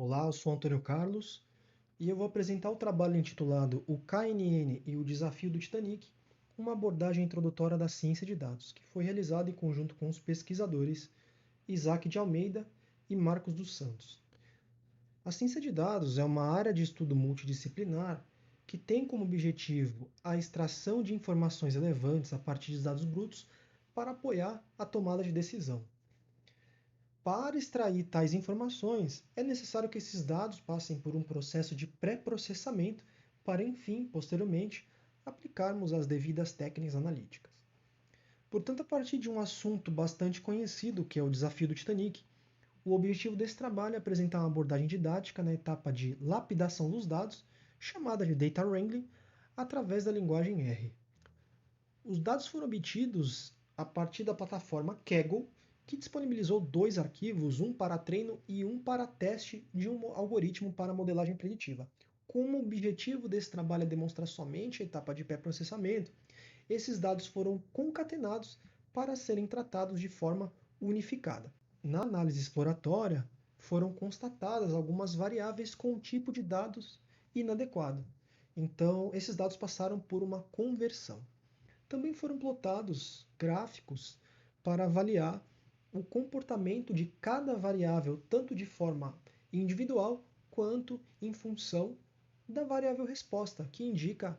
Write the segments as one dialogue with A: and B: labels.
A: Olá, eu sou Antônio Carlos e eu vou apresentar o trabalho intitulado O KNN e o Desafio do Titanic, uma abordagem introdutória da ciência de dados, que foi realizado em conjunto com os pesquisadores Isaac de Almeida e Marcos dos Santos. A ciência de dados é uma área de estudo multidisciplinar que tem como objetivo a extração de informações relevantes a partir de dados brutos para apoiar a tomada de decisão. Para extrair tais informações, é necessário que esses dados passem por um processo de pré-processamento para, enfim, posteriormente, aplicarmos as devidas técnicas analíticas. Portanto, a partir de um assunto bastante conhecido, que é o desafio do Titanic, o objetivo desse trabalho é apresentar uma abordagem didática na etapa de lapidação dos dados, chamada de Data Wrangling, através da linguagem R. Os dados foram obtidos a partir da plataforma Kaggle, que disponibilizou dois arquivos, um para treino e um para teste de um algoritmo para modelagem preditiva. Como o objetivo desse trabalho é demonstrar somente a etapa de pré-processamento, esses dados foram concatenados para serem tratados de forma unificada. Na análise exploratória, foram constatadas algumas variáveis com tipo de dados inadequado. Então, esses dados passaram por uma conversão. Também foram plotados gráficos para avaliar o comportamento de cada variável, tanto de forma individual quanto em função da variável resposta, que indica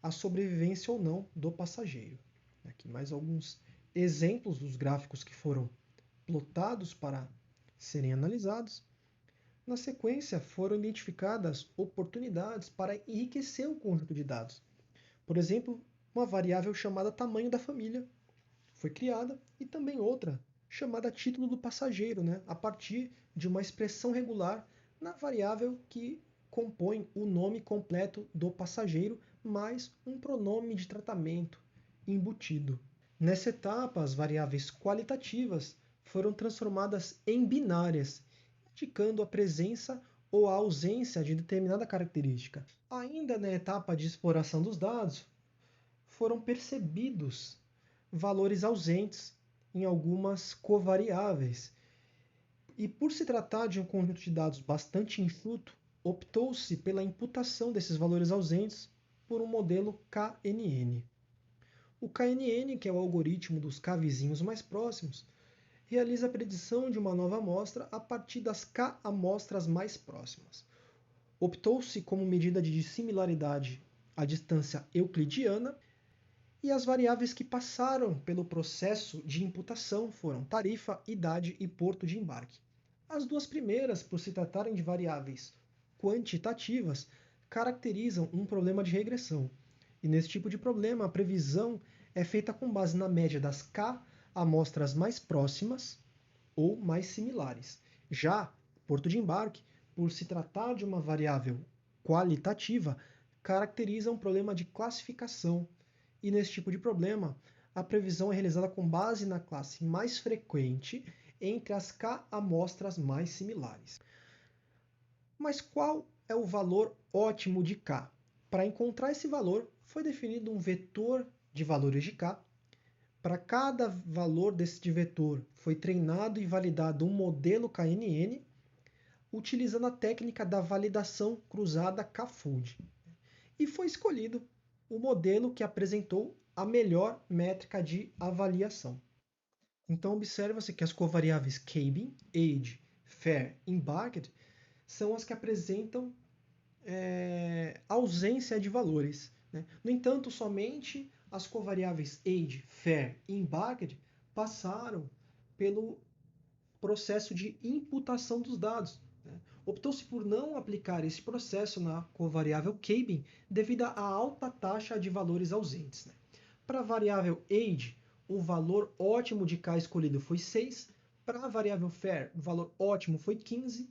A: a sobrevivência ou não do passageiro. Aqui mais alguns exemplos dos gráficos que foram plotados para serem analisados. Na sequência, foram identificadas oportunidades para enriquecer o conjunto de dados. Por exemplo, uma variável chamada tamanho da família foi criada e também outra chamada título do passageiro, a partir de uma expressão regular na variável que compõe o nome completo do passageiro mais um pronome de tratamento embutido. Nessa etapa, as variáveis qualitativas foram transformadas em binárias, indicando a presença ou a ausência de determinada característica. Ainda na etapa de exploração dos dados, foram percebidos valores ausentes em algumas covariáveis. E por se tratar de um conjunto de dados bastante enxuto, optou-se pela imputação desses valores ausentes por um modelo KNN. O KNN, que é o algoritmo dos K vizinhos mais próximos, realiza a predição de uma nova amostra a partir das K amostras mais próximas. Optou-se como medida de similaridade a distância euclidiana, e as variáveis que passaram pelo processo de imputação foram tarifa, idade e porto de embarque. As duas primeiras, por se tratarem de variáveis quantitativas, caracterizam um problema de regressão. E nesse tipo de problema, a previsão é feita com base na média das K amostras mais próximas ou mais similares. Já porto de embarque, por se tratar de uma variável qualitativa, caracteriza um problema de classificação. E nesse tipo de problema, a previsão é realizada com base na classe mais frequente entre as K amostras mais similares. Mas qual é o valor ótimo de K? Para encontrar esse valor, foi definido um vetor de valores de K. Para cada valor desse vetor, foi treinado e validado um modelo KNN, utilizando a técnica da validação cruzada K-fold. E foi escolhido o modelo que apresentou a melhor métrica de avaliação. Então observa-se que as covariáveis cabin, age, fair e embarked são as que apresentam ausência de valores. No entanto, somente as covariáveis age, fair e embarked passaram pelo processo de imputação dos dados. Optou-se por não aplicar esse processo na covariável cabin devido à alta taxa de valores ausentes. Para a variável age, o valor ótimo de K escolhido foi 6, para a variável fair, o valor ótimo foi 15,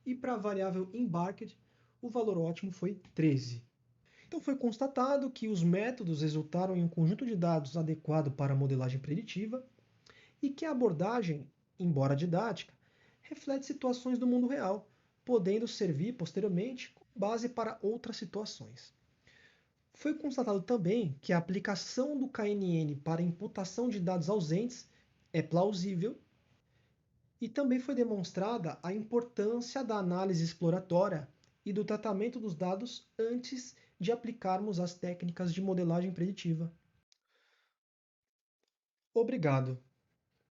A: e para a variável embarked, o valor ótimo foi 13. Então foi constatado que os métodos resultaram em um conjunto de dados adequado para a modelagem preditiva e que a abordagem, embora didática, reflete situações do mundo real, podendo servir posteriormente como base para outras situações. Foi constatado também que a aplicação do KNN para imputação de dados ausentes é plausível E também foi demonstrada a importância da análise exploratória e do tratamento dos dados antes de aplicarmos as técnicas de modelagem preditiva. Obrigado!